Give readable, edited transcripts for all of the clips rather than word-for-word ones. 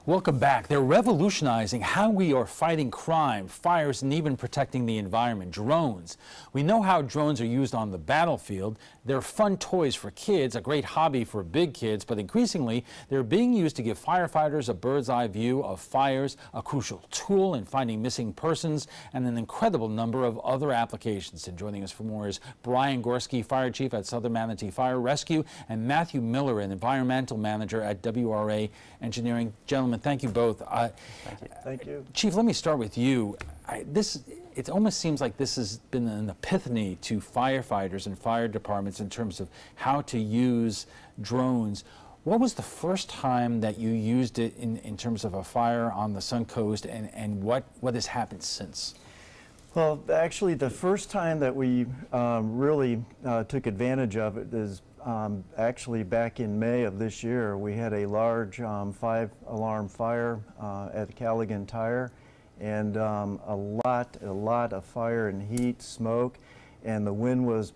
Welcome back. They're revolutionizing how we are fighting crime, fires, and even protecting the environment. Drones. We know how drones are used on the battlefield. They're fun toys for kids, a great hobby for big kids, but increasingly they're being used to give firefighters a bird's eye view of fires, a crucial tool in finding missing persons, and an incredible number of other applications. And joining us for more is Brian Gorski, Fire Chief at Southern Manatee Fire Rescue, and Matthew Miller, an Environmental Manager at WRA Engineering. Gentlemen, thank you both. Thank you. Thank you. Chief, let me start with you. It almost seems like this has been an epiphany to firefighters and fire departments in terms of how to use drones. What was the first time that you used it in terms of a fire on the Suncoast, and what has happened since? Well, actually, the first time that we really took advantage of it is actually back in May of this year. We had a large 5-alarm fire at Callaghan Tire, and a lot of fire and heat, smoke, and the wind was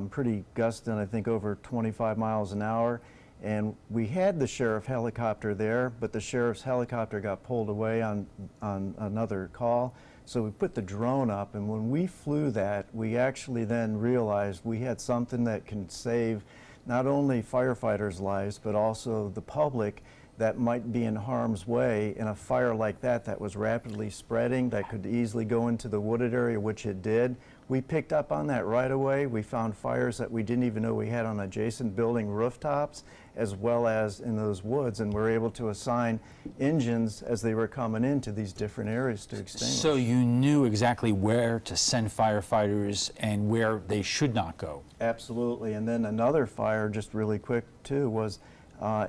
pretty gusting, I think over 25 miles an hour. And we had the sheriff helicopter there, but the sheriff's helicopter got pulled away on another call. So we put the drone up, and when we flew that, we actually then realized we had something that can save not only firefighters' lives, but also the public that might be in harm's way in a fire like that was rapidly spreading, that could easily go into the wooded area, which it did. We picked up on that right away. We found fires that we didn't even know we had on adjacent building rooftops, as well as in those woods, and we're able to assign engines as they were coming into these different areas to extinguish. So you knew exactly where to send firefighters and where they should not go. Absolutely. And then another fire, just really quick too, was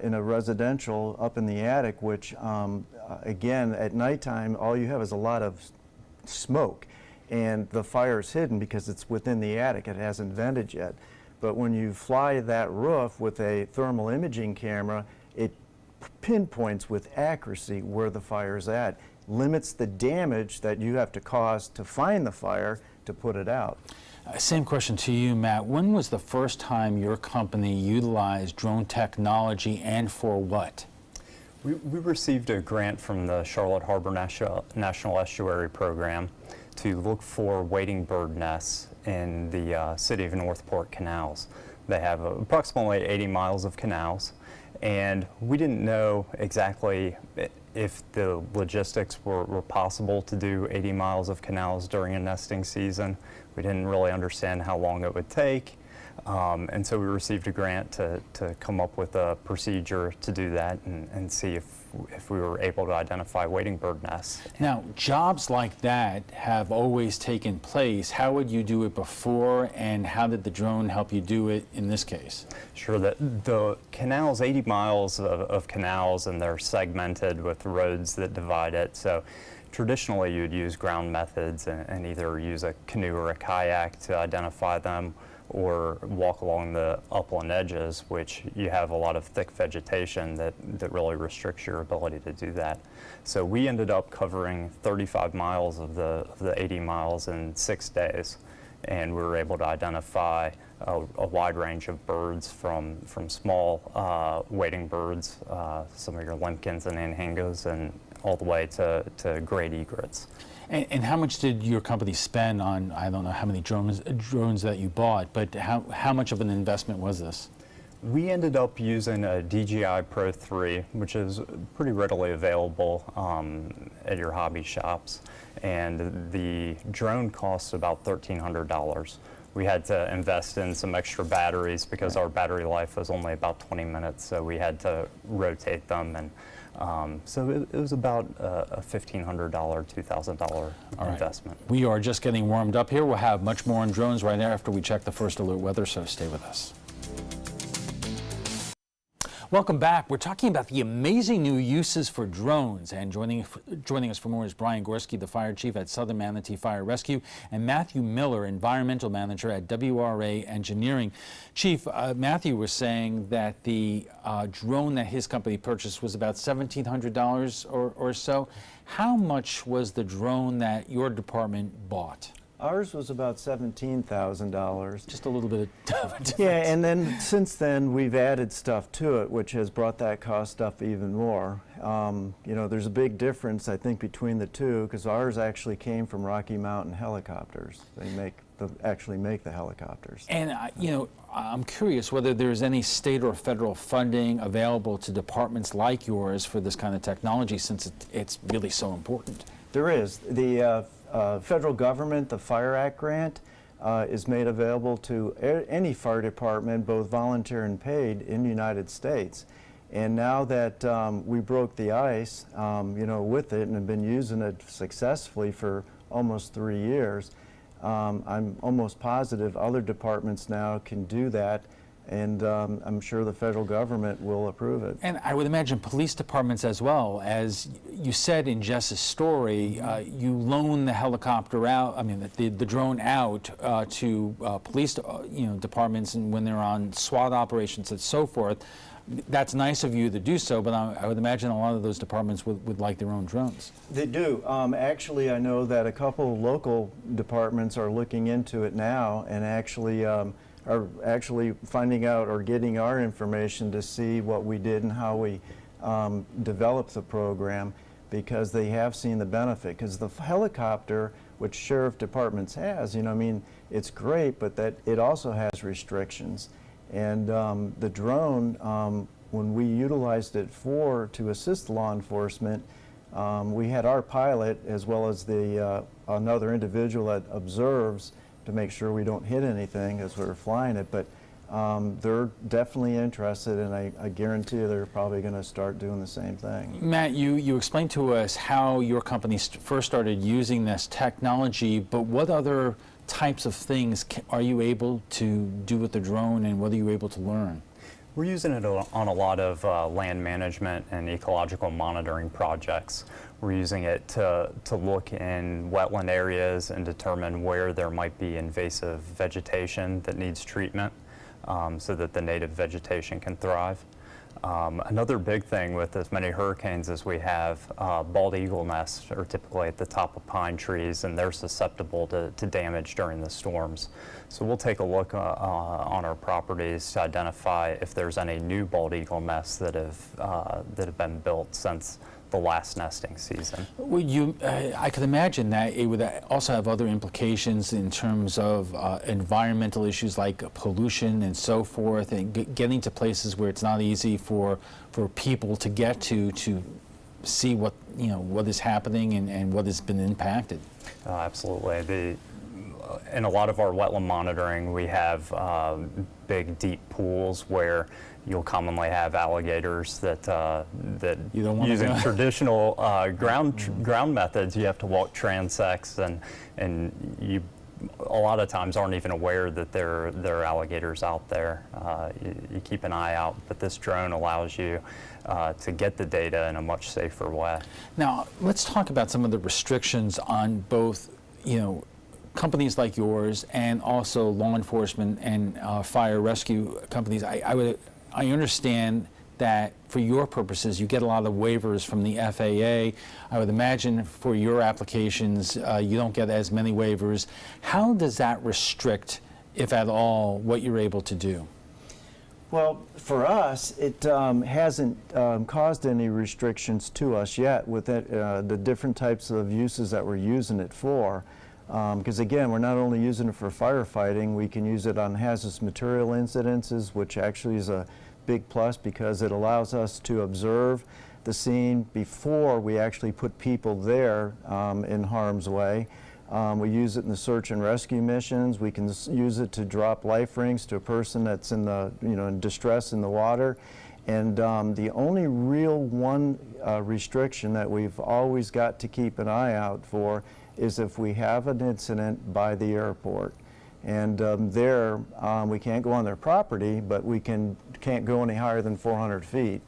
in a residential up in the attic, which again, at nighttime, all you have is a lot of smoke, and the fire's hidden because it's within the attic. It hasn't vented yet. But when you fly that roof with a thermal imaging camera, it pinpoints with accuracy where the fire's at, limits the damage that you have to cause to find the fire to put it out. Same question to you, Matt. When was the first time your company utilized drone technology, and for what? We received a grant from the Charlotte Harbor National Estuary Program to look for wading bird nests in the city of Northport canals. They have approximately 80 miles of canals, and we didn't know exactly if the logistics were possible to do 80 miles of canals during a nesting season. We didn't really understand how long it would take, and so we received a grant to come up with a procedure to do that and see if we were able to identify wading bird nests. Now, jobs like that have always taken place. How would you do it before, and how did the drone help you do it in this case? Sure. The canals, 80 miles of canals, and they're segmented with roads that divide it. So traditionally you'd use ground methods and either use a canoe or a kayak to identify them, or walk along the upland edges, which you have a lot of thick vegetation that really restricts your ability to do that. So we ended up covering 35 miles of the 80 miles in 6 days, and we were able to identify a wide range of birds from small wading birds, some of your limpkins and anhingas, and all the way to great egrets. And how much did your company spend on, I don't know how many drones that you bought, but how much of an investment was this? We ended up using a DJI Pro 3, which is pretty readily available at your hobby shops, and the drone costs about $1,300. We had to invest in some extra batteries because our battery life was only about 20 minutes, so we had to rotate them, and so it was about a $1,500, $2,000 investment. Right. We are just getting warmed up here. We'll have much more on drones right after we check the first alert weather, so stay with us. Welcome back. We're talking about the amazing new uses for drones, and joining us for more is Brian Gorski, the Fire Chief at Southern Manatee Fire Rescue, and Matthew Miller, Environmental Manager at WRA Engineering. Chief, Matthew was saying that the drone that his company purchased was about $1,700 or so. How much was the drone that your department bought? Ours was about $17,000. Just a little bit of a difference. Yeah, and then since then we've added stuff to it, which has brought that cost up even more. you know, there's a big difference, I think, between the two, because ours actually came from Rocky Mountain Helicopters. They actually make the helicopters. And, you know, I'm curious whether there's any state or federal funding available to departments like yours for this kind of technology, since it's really so important. There is. The federal government, the Fire Act grant, is made available to any fire department, both volunteer and paid, in the United States. And now that we broke the ice, you know, with it and have been using it successfully for almost 3 years, I'm almost positive other departments now can do that, and I'm sure the federal government will approve it. And I would imagine police departments as well. As you said in Jess's story, you loan the helicopter out, I mean the drone out to police you know, departments, and when they're on SWAT operations and so forth. That's nice of you to do so, but I would imagine a lot of those departments would like their own drones. They do. Actually, I know that a couple of local departments are looking into it now, and actually are actually finding out or getting our information to see what we did and how we developed the program, because they have seen the benefit. Because the helicopter, which sheriff departments has, you know, I mean, it's great, but that it also has restrictions. And the drone, when we utilized it to assist law enforcement, we had our pilot as well as another individual that observes to make sure we don't hit anything as we're flying it. But they're definitely interested, and I guarantee you they're probably going to start doing the same thing. Matt, you explained to us how your company first started using this technology, but what other types of things are you able to do with the drone, and what are you able to learn? We're using it on a lot of land management and ecological monitoring projects. We're using it to look in wetland areas and determine where there might be invasive vegetation that needs treatment, so that the native vegetation can thrive. Another big thing with as many hurricanes as we have, bald eagle nests are typically at the top of pine trees, and they're susceptible to damage during the storms. So we'll take a look on our properties to identify if there's any new bald eagle nests that have been built since the last nesting season. Well, I could imagine that it would also have other implications in terms of environmental issues like pollution and so forth, and getting to places where it's not easy for people to get to see what, you know, what is happening and what has been impacted. Absolutely. In a lot of our wetland monitoring, we have big, deep pools where you'll commonly have alligators that You don't want using to traditional ground methods, you have to walk transects, and you a lot of times aren't even aware that there are alligators out there. You keep an eye out, but this drone allows you to get the data in a much safer way. Now, let's talk about some of the restrictions on both, you know, companies like yours and also law enforcement and fire rescue companies. I understand that for your purposes, you get a lot of waivers from the FAA. I would imagine for your applications, you don't get as many waivers. How does that restrict, if at all, what you're able to do? Well, for us, it hasn't caused any restrictions to us yet with the different types of uses that we're using it for. Because again, we're not only using it for firefighting, we can use it on hazardous material incidences, which actually is a big plus because it allows us to observe the scene before we actually put people there in harm's way. We use it in the search and rescue missions. We can use it to drop life rings to a person that's in in distress in the water. And the only real one restriction that we've always got to keep an eye out for is if we have an incident by the airport. And there, we can't go on their property, but we can't go any higher than 400 feet.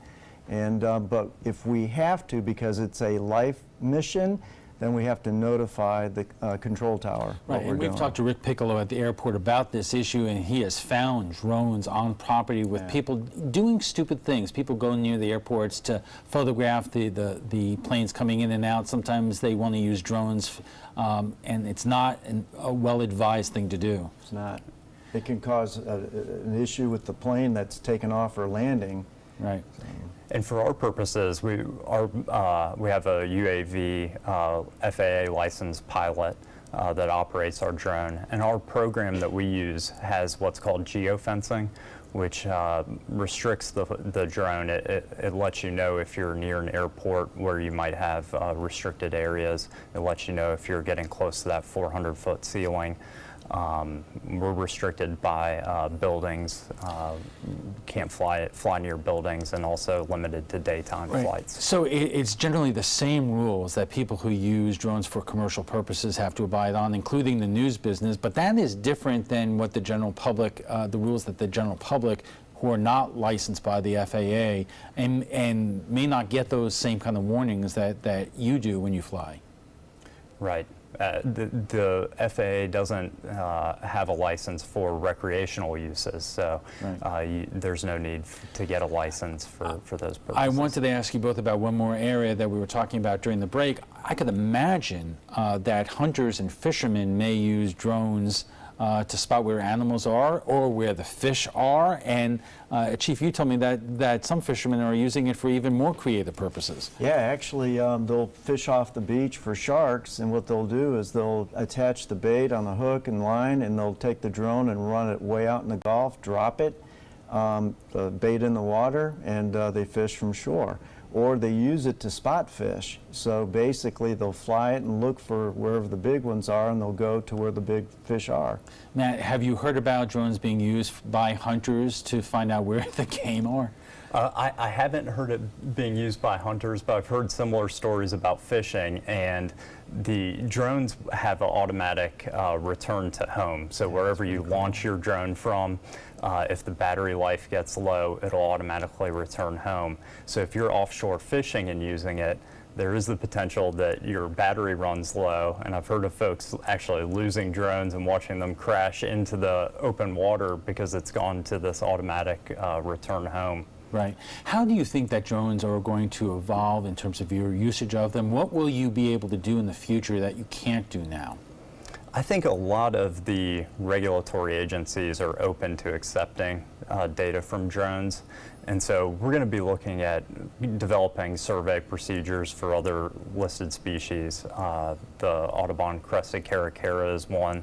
And, but if we have to, because it's a life mission, then we have to notify the control tower. Right, and we've talked to Rick Piccolo at the airport about this issue, and he has found drones on property with people doing stupid things. People go near the airports to photograph the planes coming in and out. Sometimes they want to use drones, and it's not a well-advised thing to do. It's not. It can cause an issue with the plane that's taken off or landing, Right. And for our purposes, we have a UAV FAA licensed pilot that operates our drone. And our program that we use has what's called geofencing, which restricts the drone. It lets you know if you're near an airport where you might have restricted areas. It lets you know if you're getting close to that 400-foot ceiling. We're restricted by buildings, can't fly near buildings, and also limited to daytime flights. So it's generally the same rules that people who use drones for commercial purposes have to abide on, including the news business, but that is different than what the general public, the rules that the general public who are not licensed by the FAA and may not get those same kind of warnings that you do when you fly. Right. The FAA doesn't have a license for recreational uses, so there's no need to get a license for those purposes. I wanted to ask you both about one more area that we were talking about during the break. I could imagine that hunters and fishermen may use drones to spot where animals are or where the fish are. And Chief, you told me that some fishermen are using it for even more creative purposes. Yeah, actually, they'll fish off the beach for sharks, and what they'll do is they'll attach the bait on the hook and line, and they'll take the drone and run it way out in the Gulf, drop it, the bait in the water, and they fish from shore. Or they use it to spot fish. So basically they'll fly it and look for wherever the big ones are, and they'll go to where the big fish are. Matt, have you heard about drones being used by hunters to find out where the game are? I haven't heard it being used by hunters, but I've heard similar stories about fishing, and the drones have an automatic return to home. So wherever you launch your drone from, if the battery life gets low, it'll automatically return home. So if you're offshore fishing and using it, there is the potential that your battery runs low, and I've heard of folks actually losing drones and watching them crash into the open water because it's gone to this automatic return home. Right. How do you think that drones are going to evolve in terms of your usage of them? What will you be able to do in the future that you can't do now? I think a lot of the regulatory agencies are open to accepting data from drones. And so we're going to be looking at developing survey procedures for other listed species. The Audubon crested caracara is one.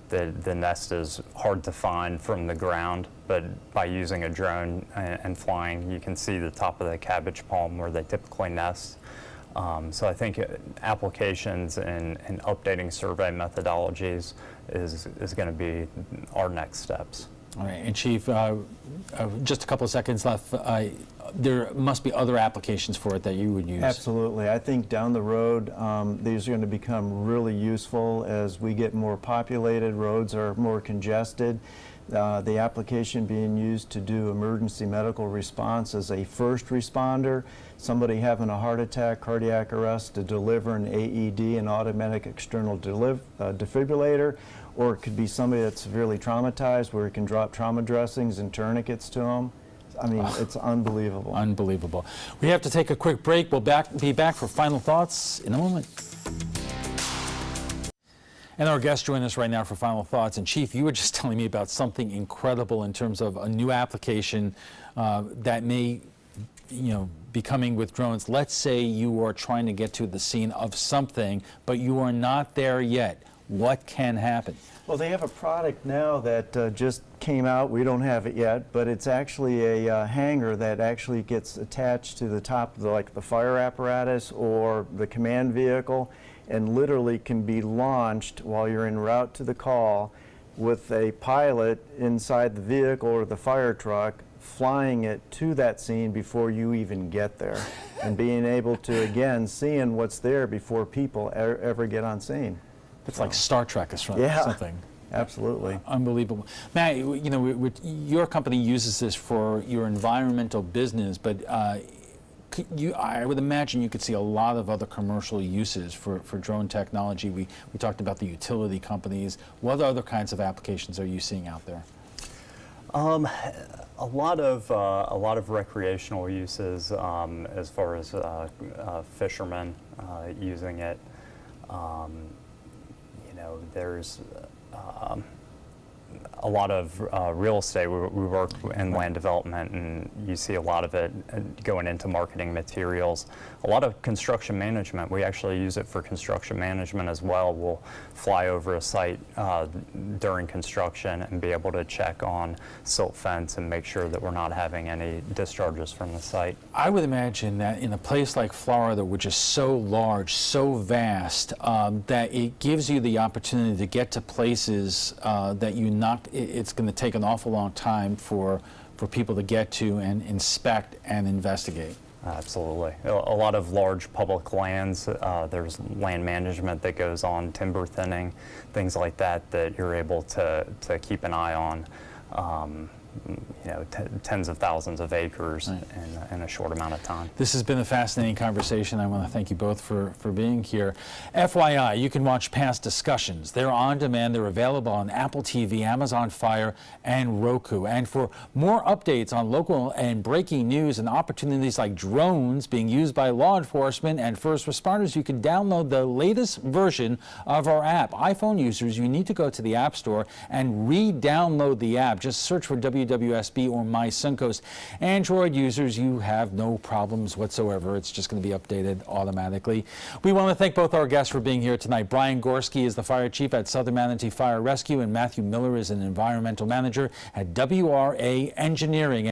The nest is hard to find from the ground, but by using a drone and flying, you can see the top of the cabbage palm where they typically nest. So I think applications and updating survey methodologies is going to be our next steps. All right, and Chief, just a couple of seconds left. There must be other applications for it that you would use. Absolutely. I think down the road, these are going to become really useful as we get more populated, roads are more congested. The application being used to do emergency medical response as a first responder, somebody having a heart attack, cardiac arrest, to deliver an AED, an automatic external defibrillator, or it could be somebody that's severely traumatized where we can drop trauma dressings and tourniquets to them. I mean, it's unbelievable. Unbelievable. We have to take a quick break. We'll be back for final thoughts in a moment. And our guests join us right now for final thoughts. And Chief, you were just telling me about something incredible in terms of a new application that may, be coming with drones. Let's say you are trying to get to the scene of something, but you are not there yet. What can happen? Well, they have a product now that just came out. We don't have it yet, but it's actually a hanger that actually gets attached to the top of the fire apparatus or the command vehicle, and literally can be launched while you're en route to the call with a pilot inside the vehicle or the fire truck flying it to that scene before you even get there, and being able to, again, seeing what's there before people ever get on scene. It's like Star Trek or something. Yeah, absolutely. Unbelievable. Matt, your company uses this for your environmental business, but I would imagine you could see a lot of other commercial uses for drone technology. We talked about the utility companies. What other kinds of applications are you seeing out there? A lot of recreational uses, as far as fishermen using it. a lot of real estate. We work in land development, and you see a lot of it going into marketing materials. A lot of construction management, we actually use it for construction management as well. We'll fly over a site during construction and be able to check on silt fence and make sure that we're not having any discharges from the site. I would imagine that in a place like Florida, which is so large, so vast, that it gives you the opportunity to get to places that it's going to take an awful long time for people to get to and inspect and investigate. Absolutely. A lot of large public lands, there's land management that goes on, timber thinning, things like that, that you're able to keep an eye on. Tens of thousands of acres in a short amount of time. This has been a fascinating conversation. I want to thank you both for being here. FYI, you can watch past discussions. They're on demand. They're available on Apple TV, Amazon Fire, and Roku. And for more updates on local and breaking news and opportunities like drones being used by law enforcement and first responders, you can download the latest version of our app. iPhone users, you need to go to the App Store and re-download the app. Just search for WWSB or My Suncoast. Android users, you have no problems whatsoever. It's just going to be updated automatically. We want to thank both our guests for being here tonight. Brian Gorski is the fire chief at Southern Manatee Fire Rescue, and Matthew Miller is an environmental manager at WRA Engineering.